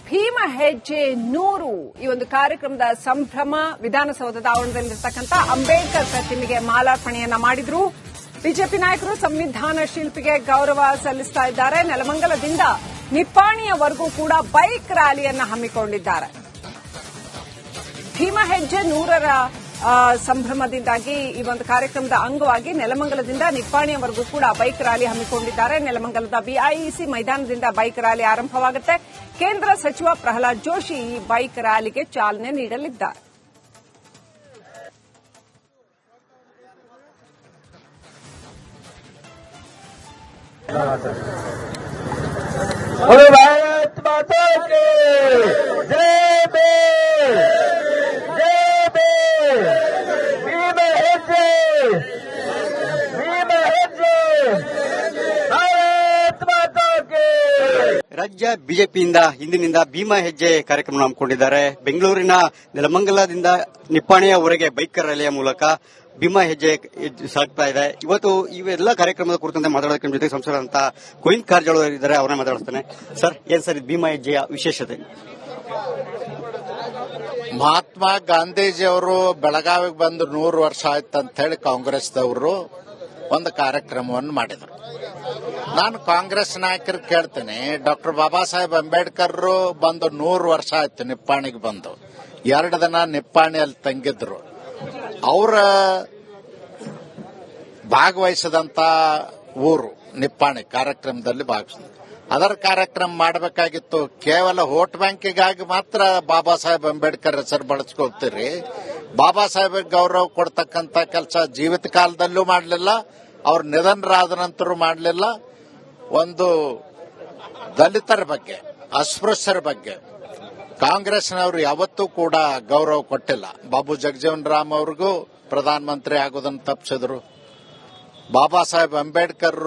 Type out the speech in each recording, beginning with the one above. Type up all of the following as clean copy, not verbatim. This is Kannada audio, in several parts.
ಭೀಮ ಹೆಜ್ಜೆ 100 ಈ ಒಂದು ಕಾರ್ಯಕ್ರಮದ ಸಂಭ್ರಮ ವಿಧಾನಸೌಧದ ಆವರಣದಲ್ಲಿರತಕ್ಕಂಥ ಅಂಬೇಡ್ಕರ್ ಪ್ರತಿಮೆಗೆ ಮಾಲಾರ್ಪಣೆಯನ್ನ ಮಾಡಿದ್ರು. ಬಿಜೆಪಿ ನಾಯಕರು ಸಂವಿಧಾನ ಶಿಲ್ಪಿಗೆ ಗೌರವ ಸಲ್ಲಿಸ್ತಾ ಇದ್ದಾರೆ. ನೆಲಮಂಗಲದಿಂದ ನಿಪ್ಪಾಣಿಯವರೆಗೂ ಕೂಡ ಬೈಕ್ ರ್ಯಾಲಿಯನ್ನ ಹಮ್ಮಿಕೊಂಡಿದ್ದಾರೆ. ಭೀಮ ಹೆಜ್ಜೆ 100ರ ಸಂಭ್ರಮದಿಂದಾಗಿ ಈ ಒಂದು ಕಾರ್ಯಕ್ರಮದ ಅಂಗವಾಗಿ ನೆಲಮಂಗಲದಿಂದ ನಿಪ್ಪಾಣಿಯವರೆಗೂ ಕೂಡ ಬೈಕ್ ರ್ಯಾಲಿ ಹಮ್ಮಿಕೊಂಡಿದ್ದಾರೆ. ನೆಲಮಂಗಲದ ಬಿಐಇಸಿ ಮೈದಾನದಿಂದ ಬೈಕ್ ರ್ಯಾಲಿ ಆರಂಭವಾಗುತ್ತೆ. ಕೇಂದ್ರ ಸಚಿವ ಪ್ರಹ್ಲಾದ್ ಜೋಶಿ ಈ ಬೈಕ್ ರ್ಯಾಲಿಗೆ ಚಾಲನೆ ನೀಡಲಿದ್ದಾರೆ. ರಾಜ್ಯ ಬಿಜೆಪಿಯಿಂದ ಇಂದಿನಿಂದ ಭೀಮ ಹೆಜ್ಜೆ ಕಾರ್ಯಕ್ರಮ ಹಮ್ಮಿಕೊಂಡಿದ್ದಾರೆ. ಬೆಂಗಳೂರಿನ ನೆಲಮಂಗಲದಿಂದ ನಿಪ್ಪಾಣಿಯವರೆಗೆ ಬೈಕ್ ರ್ಯಾಲಿಯ ಮೂಲಕ ಭೀಮ ಹೆಜ್ಜೆ ಸಾಗ್ತಾ ಇದೆ. ಇವತ್ತು ಇವೆಲ್ಲ ಕಾರ್ಯಕ್ರಮದ ಕುರಿತಂತೆ ಮಾತಾಡೋದಕ್ಕೆ ನಮ್ಮ ಜೊತೆ ಸಂಸದಂತ ಗೋವಿಂದ ಕಾರಜೋಳ ಇದ್ದಾರೆ, ಅವರನ್ನ ಮಾತಾಡ್ತಾನೆ. ಸರ್, ಏನ್ ಸರ್ ಭೀಮ ಹೆಜ್ಜೆಯ ವಿಶೇಷತೆ? ಮಹಾತ್ಮ ಗಾಂಧೀಜಿಯವರು ಬೆಳಗಾವಿಗೆ ಬಂದು 100 ವರ್ಷ ಆಯ್ತು ಅಂತ ಹೇಳಿ ಕಾಂಗ್ರೆಸ್ದವರು ಒಂದು ಕಾರ್ಯಕ್ರಮವನ್ನು ಮಾಡಿದರು. ನಾನು ಕಾಂಗ್ರೆಸ್ ನಾಯಕರು ಕೇಳ್ತೇನೆ, ಡಾಕ್ಟರ್ ಬಾಬಾ ಸಾಹೇಬ್ ಅಂಬೇಡ್ಕರ್ ಬಂದು 100 ವರ್ಷ ಆಯ್ತು ನಿಪ್ಪಾಣಿಗೆ ಬಂದು. 2 ದಿನ ನಿಪ್ಪಾಣಿಯಲ್ಲಿ ತಂಗಿದ್ರು. ಅವರ ಭಾಗವಹಿಸಿದಂತ ಊರು ನಿಪ್ಪಾಣಿ ಕಾರ್ಯಕ್ರಮದಲ್ಲಿ ಭಾಗವಹಿಸಿದ್ರು. ಅದರ ಕಾರ್ಯಕ್ರಮ ಮಾಡಬೇಕಾಗಿತ್ತು. ಕೇವಲ ವೋಟ್ ಬ್ಯಾಂಕಿಗಾಗಿ ಮಾತ್ರ ಬಾಬಾ ಸಾಹೇಬ್ ಅಂಬೇಡ್ಕರ್ ಹೆಸರು ಬಳಸ್ಕೊಳ್ತೀರಿ. ಬಾಬಾ ಸಾಹೇಬ್ ಗೌರವ ಕೊಡ್ತಕ್ಕಂತ ಕೆಲಸ ಜೀವಿತ ಕಾಲದಲ್ಲೂ ಮಾಡಲಿಲ್ಲ, ಅವ್ರ ನಿಧನರಾದ ನಂತರ ಮಾಡಲಿಲ್ಲ. ಒಂದು ದಲಿತರ ಬಗ್ಗೆ, ಅಸ್ಪೃಶ್ಯರ ಬಗ್ಗೆ ಕಾಂಗ್ರೆಸ್ನವರು ಯಾವತ್ತೂ ಕೂಡ ಗೌರವ ಕೊಟ್ಟಿಲ್ಲ. ಬಾಬು ಜಗಜೀವನ್ ರಾಮ್ ಅವ್ರಿಗೂ ಪ್ರಧಾನಮಂತ್ರಿ ಆಗೋದನ್ನು ತಪ್ಪಿಸಿದ್ರು. ಬಾಬಾ ಸಾಹೇಬ್ ಅಂಬೇಡ್ಕರ್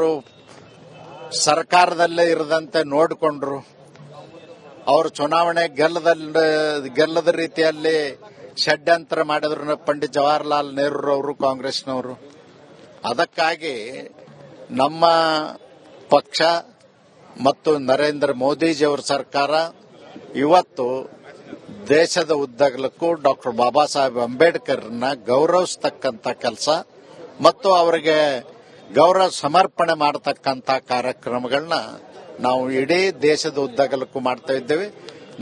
ಸರ್ಕಾರದಲ್ಲೇ ಇರದಂತೆ ನೋಡಿಕೊಂಡ್ರು. ಅವರು ಚುನಾವಣೆ ಗೆಲ್ಲದ ರೀತಿಯಲ್ಲಿ ಷಡ್ಯಂತ್ರ ಮಾಡಿದ್ರು ಪಂಡಿತ್ ಜವಾಹರ್ಲಾಲ್ ನೆಹರು ಅವರು, ಕಾಂಗ್ರೆಸ್ನವರು. ಅದಕ್ಕಾಗಿ ನಮ್ಮ ಪಕ್ಷ ಮತ್ತು ನರೇಂದ್ರ ಮೋದಿಜಿಯವರ ಸರ್ಕಾರ ಇವತ್ತು ದೇಶದ ಉದ್ದಗಲಕ್ಕೂ ಡಾಕ್ಟರ್ ಬಾಬಾ ಸಾಹೇಬ್ ಅಂಬೇಡ್ಕರ್ನ ಗೌರವಿಸತಕ್ಕಂತ ಕೆಲಸ ಮತ್ತು ಅವರಿಗೆ ಗೌರವ ಸಮರ್ಪಣೆ ಮಾಡತಕ್ಕಂತ ಕಾರ್ಯಕ್ರಮಗಳನ್ನ ನಾವು ಇಡೀ ದೇಶದ ಉದ್ದಗಲಕ್ಕೂ ಮಾಡ್ತಾ ಇದ್ದೇವೆ.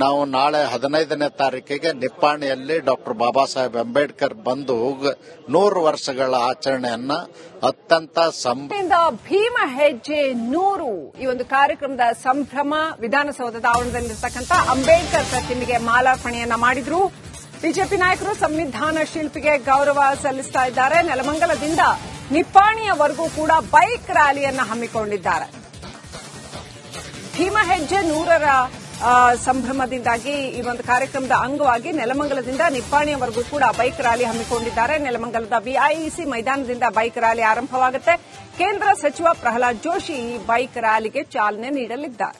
ನಾವು ನಾಳೆ 15ನೇ ತಾರೀಕಿಗೆ ನಿಪ್ಪಾಣಿಯಲ್ಲಿ ಡಾಕ್ಟರ್ ಬಾಬಾ ಸಾಹೇಬ್ ಅಂಬೇಡ್ಕರ್ ಬಂದು 100 ವರ್ಷಗಳ ಆಚರಣೆಯನ್ನ ಅತ್ಯಂತ ಭೀಮ ಹೆಜ್ಜೆ 100 ಈ ಒಂದು ಕಾರ್ಯಕ್ರಮದ ಸಂಭ್ರಮ ವಿಧಾನಸೌಧದ ಆವರಣದಲ್ಲಿರತಕ್ಕಂಥ ಅಂಬೇಡ್ಕರ್ ಪ್ರತಿಮೆಗೆ ಮಾಲಾರ್ಪಣೆಯನ್ನ ಮಾಡಿದ್ರು. ಬಿಜೆಪಿ ನಾಯಕರು ಸಂವಿಧಾನ ಶಿಲ್ಪಿಗೆ ಗೌರವ ಸಲ್ಲಿಸ್ತಾ ಇದ್ದಾರೆ. ನೆಲಮಂಗಲದಿಂದ ನಿಪ್ಪಾಣಿಯವರೆಗೂ ಕೂಡ ಬೈಕ್ ರ್ಯಾಲಿಯನ್ನ ಹಮ್ಮಿಕೊಂಡಿದ್ದಾರೆ. ಭೀಮ ಹೆಜ್ಜೆ 100ರ ಸಂಭ್ರಮದಿಂದಾಗಿ ಈ ಒಂದು ಕಾರ್ಯಕ್ರಮದ ಅಂಗವಾಗಿ ನೆಲಮಂಗಲದಿಂದ ನಿಪ್ಪಾಣಿಯವರೆಗೂ ಕೂಡ ಬೈಕ್ ರ್ಯಾಲಿ ಹಮ್ಮಿಕೊಂಡಿದ್ದಾರೆ. ನೆಲಮಂಗಲದ ಬಿಐಇಸಿ ಮೈದಾನದಿಂದ ಬೈಕ್ ರ್ಯಾಲಿ ಆರಂಭವಾಗುತ್ತೆ. ಕೇಂದ್ರ ಸಚಿವ ಪ್ರಹ್ಲಾದ್ ಜೋಶಿ ಈ ಬೈಕ್ ರ್ಯಾಲಿಗೆ ಚಾಲನೆ ನೀಡಲಿದ್ದಾರೆ.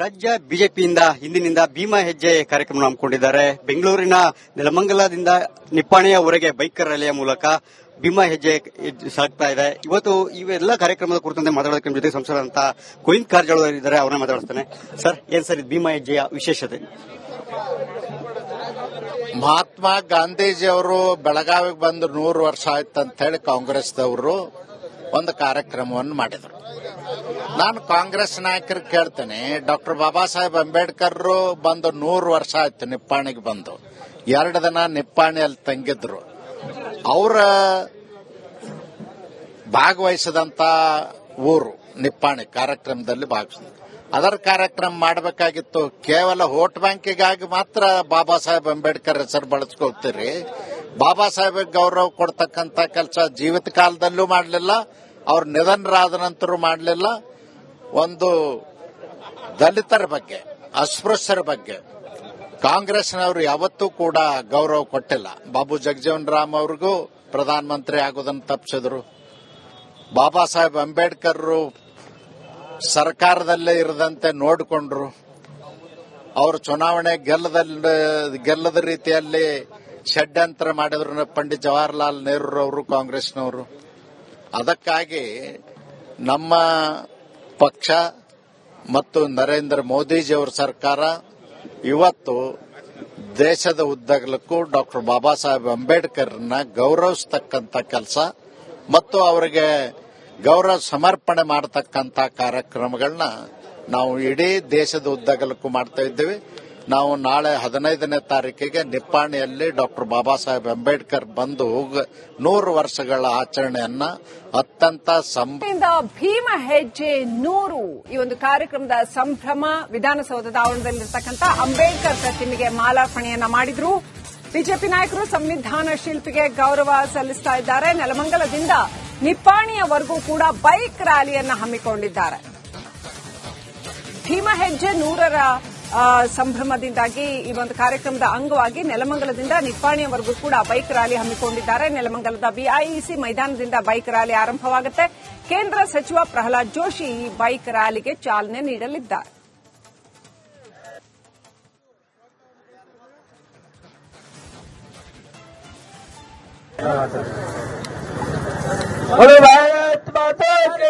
ರಾಜ್ಯ ಬಿಜೆಪಿಯಿಂದ ಇಂದಿನಿಂದ ಭೀಮ ಹೆಜ್ಜೆ ಕಾರ್ಯಕ್ರಮ ಹಮ್ಮಿಕೊಂಡಿದ್ದಾರೆ. ಬೆಂಗಳೂರಿನ ನೆಲಮಂಗಲದಿಂದ ನಿಪ್ಪಾಣಿಯವರೆಗೆ ಬೈಕ್ ರ್ಯಾಲಿಯ ಮೂಲಕ ಭೀಮ ಹೆಜ್ಜೆ ಸಾಗ್ತಾ ಇದೆ. ಇವತ್ತು ಇವೆಲ್ಲ ಕಾರ್ಯಕ್ರಮದ ಕುರಿತಂತೆ ಮಾತಾಡೋದಕ್ಕೆ ನಮ್ಮ ಜೊತೆ ಸಂಸದಂತ ಗೋವಿಂದ ಕಾರಜೋಳ ಇದ್ದಾರೆ, ಅವರನ್ನ ಮಾತಾಡ್ತಾನೆ. ಸರ್, ಏನ್ ಸರ್ ಭೀಮ ಹೆಜ್ಜೆಯ ವಿಶೇಷತೆ? ಮಹಾತ್ಮ ಗಾಂಧೀಜಿಯವರು ಬೆಳಗಾವಿಗೆ ಬಂದು 100 ವರ್ಷ ಆಯ್ತು ಅಂತ ಹೇಳಿ ಕಾಂಗ್ರೆಸ್ದವರು ಒಂದು ಕಾರ್ಯಕ್ರಮವನ್ನು ಮಾಡಿದರು. ನಾನು ಕಾಂಗ್ರೆಸ್ ನಾಯಕರು ಕೇಳ್ತೇನೆ, ಡಾಕ್ಟರ್ ಬಾಬಾ ಸಾಹೇಬ್ ಅಂಬೇಡ್ಕರ್ ಬಂದು 100 ವರ್ಷ ಆಯ್ತು ನಿಪ್ಪಾಣಿಗೆ ಬಂದು. 2 ದಿನ ನಿಪ್ಪಾಣಿಯಲ್ಲಿ ತಂಗಿದ್ರು. ಅವರ ಭಾಗವಹಿಸಿದಂತ ಊರು ನಿಪ್ಪಾಣಿ ಕಾರ್ಯಕ್ರಮದಲ್ಲಿ ಭಾಗವಹಿಸಿದ್ರು. ಅದರ ಕಾರ್ಯಕ್ರಮ ಮಾಡಬೇಕಾಗಿತ್ತು. ಕೇವಲ ವೋಟ್ ಬ್ಯಾಂಕಿಗಾಗಿ ಮಾತ್ರ ಬಾಬಾ ಸಾಹೇಬ್ ಅಂಬೇಡ್ಕರ್ ಹೆಸರು ಬಳಸ್ಕೊಳ್ತೀರಿ. ಬಾಬಾ ಸಾಹೇಬ್ ಗೌರವ ಕೊಡ್ತಕ್ಕಂತ ಕೆಲಸ ಜೀವಿತ ಕಾಲದಲ್ಲೂ ಮಾಡಲಿಲ್ಲ, ಅವ್ರ ನಿಧನರಾದ ನಂತರ ಮಾಡಲಿಲ್ಲ. ಒಂದು ದಲಿತರ ಬಗ್ಗೆ, ಅಸ್ಪೃಶ್ಯರ ಬಗ್ಗೆ ಕಾಂಗ್ರೆಸ್ನವರು ಯಾವತ್ತೂ ಕೂಡ ಗೌರವ ಕೊಟ್ಟಿಲ್ಲ. ಬಾಬು ಜಗಜೀವನ್ ರಾಮ್ ಅವ್ರಿಗೂ ಪ್ರಧಾನಮಂತ್ರಿ ಆಗೋದನ್ನು ತಪ್ಪಿಸಿದ್ರು. ಬಾಬಾ ಸಾಹೇಬ್ ಅಂಬೇಡ್ಕರ್ ಸರ್ಕಾರದಲ್ಲೇ ಇರದಂತೆ ನೋಡಿಕೊಂಡ್ರು. ಅವರು ಚುನಾವಣೆ ಗೆಲ್ಲದ ರೀತಿಯಲ್ಲಿ ಷಡ್ಯಂತ್ರ ಮಾಡಿದ್ರು ಪಂಡಿತ್ ಜವಾಹರ್ಲಾಲ್ ನೆಹರು ಅವರು, ಕಾಂಗ್ರೆಸ್ನವರು. ಅದಕ್ಕಾಗಿ ನಮ್ಮ ಪಕ್ಷ ಮತ್ತು ನರೇಂದ್ರ ಮೋದಿಜಿಯವರ ಸರ್ಕಾರ ಇವತ್ತು ದೇಶದ ಉದ್ದಗಲಕ್ಕೂ ಡಾಕ್ಟರ್ ಬಾಬಾ ಸಾಹೇಬ್ ಅಂಬೇಡ್ಕರ್ನ ಗೌರವಿಸತಕ್ಕಂಥ ಕೆಲಸ ಮತ್ತು ಅವರಿಗೆ ಗೌರವ ಸಮರ್ಪಣೆ ಮಾಡತಕ್ಕಂಥ ಕಾರ್ಯಕ್ರಮಗಳನ್ನ ನಾವು ಇಡೀ ದೇಶದ ಉದ್ದಗಲಕ್ಕೂ ಮಾಡ್ತಾ ಇದ್ದೇವೆ. ನಾವು ನಾಳೆ 15ನೇ ತಾರೀಕಿಗೆ ನಿಪ್ಪಾಣಿಯಲ್ಲಿ ಡಾಕ್ಟರ್ ಬಾಬಾ ಸಾಹೇಬ್ ಅಂಬೇಡ್ಕರ್ ಬಂದು 100 ವರ್ಷಗಳ ಆಚರಣೆಯನ್ನ ಅತ್ಯಂತ ಭೀಮ ಹೆಜ್ಜೆ 100 ಈ ಒಂದು ಕಾರ್ಯಕ್ರಮದ ಸಂಭ್ರಮ ವಿಧಾನಸೌಧದ ಆವರಣದಲ್ಲಿರ್ತಕ್ಕಂಥ ಅಂಬೇಡ್ಕರ್ ಪ್ರತಿಮೆಗೆ ಮಾಲಾರ್ಪಣೆಯನ್ನ ಮಾಡಿದ್ರು. ಬಿಜೆಪಿ ನಾಯಕರು ಸಂವಿಧಾನ ಶಿಲ್ಪಿಗೆ ಗೌರವ ಸಲ್ಲಿಸ್ತಾ ಇದ್ದಾರೆ. ನೆಲಮಂಗಲದಿಂದ ನಿಪ್ಪಾಣಿಯವರೆಗೂ ಕೂಡ ಬೈಕ್ ರ್ಯಾಲಿಯನ್ನ ಹಮ್ಮಿಕೊಂಡಿದ್ದಾರೆ. ಭೀಮ ಹೆಜ್ಜೆ 100ರ ಸಂಭ್ರಮದಿಂದಾಗಿ ಈ ಒಂದು ಕಾರ್ಯಕ್ರಮದ ಅಂಗವಾಗಿ ನೆಲಮಂಗಲದಿಂದ ನಿಪ್ಪಾಣಿಯವರೆಗೂ ಕೂಡ ಬೈಕ್ ರ್ಯಾಲಿ ಹಮ್ಮಿಕೊಂಡಿದ್ದಾರೆ. ನೆಲಮಂಗಲದ ಬಿಐಇಸಿ ಮೈದಾನದಿಂದ ಬೈಕ್ ರ್ಯಾಲಿ ಆರಂಭವಾಗುತ್ತೆ. ಕೇಂದ್ರ ಸಚಿವ ಪ್ರಹ್ಲಾದ್ ಜೋಶಿ ಈ ಬೈಕ್ ರ್ಯಾಲಿಗೆ ಚಾಲನೆ ನೀಡಲಿದ್ದಾರೆ. भारत माता की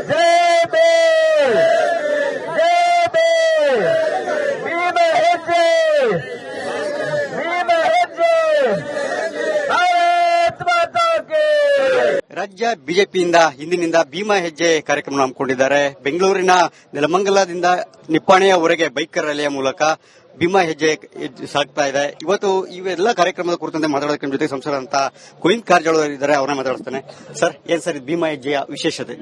जय भीम, जय भीम, भीम हेज्जे, भीम हेज्जे, भारत माता की. ರಾಜ್ಯ ಬಿಜೆಪಿಯಿಂದ ಇಂದಿನಿಂದ ಭೀಮಾ ಹೆಜ್ಜೆ ಕಾರ್ಯಕ್ರಮ ಹಮ್ಮಿಕೊಂಡಿದ್ದಾರೆ. ಬೆಂಗಳೂರಿನ ನೆಲಮಂಗಲದಿಂದ ನಿಪ್ಪಾಣಿಯವರೆಗೆ ಬೈಕ್ ರ್ಯಾಲಿಯ ಮೂಲಕ ಭೀಮಾ ಹೆಜ್ಜೆ ಸಾಗ್ತಾ ಇದೆ. ಇವತ್ತು ಇವೆಲ್ಲ ಕಾರ್ಯಕ್ರಮದ ಕುರಿತಂತೆ ಮಾತಾಡೋದಕ್ಕೆ ಜೊತೆ ಸಂಸದಂತ ಗೋವಿಂದ್ ಕಾರಜೋಳ ಇದ್ದಾರೆ, ಅವರನ್ನ ಮಾತಾಡ್ತಾನೆ. ಸರ್, ಏನ್ ಸರ್ ಭೀಮಾ ಹೆಜ್ಜೆಯ ವಿಶೇಷತೆ?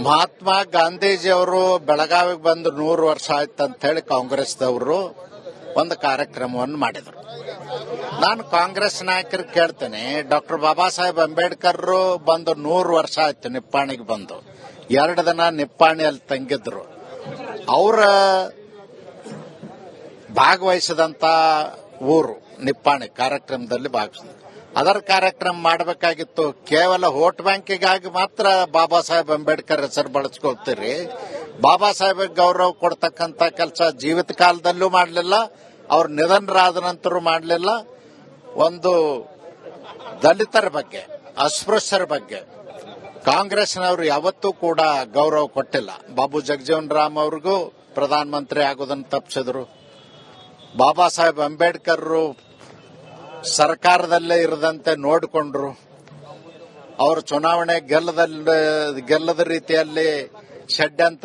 ಮಹಾತ್ಮ ಗಾಂಧೀಜಿಯವರು ಬೆಳಗಾವಿಗೆ ಬಂದು 100 ವರ್ಷ ಆಯ್ತು ಅಂತ ಹೇಳಿ ಕಾಂಗ್ರೆಸ್ದವರು ಒಂದು ಕಾರ್ಯಕ್ರಮವನ್ನು ಮಾಡಿದರು. ನಾನು ಕಾಂಗ್ರೆಸ್ ನಾಯಕರಿಗೆ ಕೇಳ್ತೇನೆ, ಡಾಕ್ಟರ್ ಬಾಬಾ ಸಾಹೇಬ್ ಅಂಬೇಡ್ಕರ್ ಬಂದು 100 ವರ್ಷ ಆಯ್ತು ನಿಪ್ಪಾಣಿಗೆ ಬಂದು. 2 ದಿನ ನಿಪ್ಪಾಣಿಯಲ್ಲಿ ತಂಗಿದ್ರು. ಅವರ ಭಾಗವಹಿಸಿದಂತ ಊರು ನಿಪ್ಪಾಣಿ ಕಾರ್ಯಕ್ರಮದಲ್ಲಿ ಭಾಗವಹಿಸಿದ್ರು. ಅದರ ಕಾರ್ಯಕ್ರಮ ಮಾಡಬೇಕಾಗಿತ್ತು. ಕೇವಲ ವೋಟ್ ಬ್ಯಾಂಕಿಗಾಗಿ ಮಾತ್ರ ಬಾಬಾ ಸಾಹೇಬ್ ಅಂಬೇಡ್ಕರ್ ಹೆಸರು ಬಳಸ್ಕೊಳ್ತೀರಿ. ಬಾಬಾ ಸಾಹೇಬ್ ಗೌರವ ಕೊಡ್ತಕ್ಕಂಥ ಕೆಲಸ ಜೀವಿತ ಕಾಲದಲ್ಲೂ ಮಾಡಲಿಲ್ಲ, ಅವ್ರ ನಿಧನರಾದ ನಂತರ ಮಾಡಲಿಲ್ಲ. ಒಂದು ದಲಿತರ ಬಗ್ಗೆ, ಅಸ್ಪೃಶ್ಯರ ಬಗ್ಗೆ ಕಾಂಗ್ರೆಸ್ನವರು ಯಾವತ್ತೂ ಕೂಡ ಗೌರವ ಕೊಟ್ಟಿಲ್ಲ. ಬಾಬು ಜಗಜೀವನ್ ರಾಮ್ ಅವ್ರಿಗೂ ಪ್ರಧಾನಮಂತ್ರಿ ಆಗೋದನ್ನು ತಪ್ಪಿಸಿದ್ರು. ಬಾಬಾ ಸಾಹೇಬ್ ಅಂಬೇಡ್ಕರ್ ಸರ್ಕಾರದಲ್ಲೇ ಇರದಂತೆ ನೋಡಿಕೊಂಡ್ರು. ಅವರು ಚುನಾವಣೆ ಗೆಲ್ಲದ ರೀತಿಯಲ್ಲಿ ಷಡ್ಯಂತ್ರ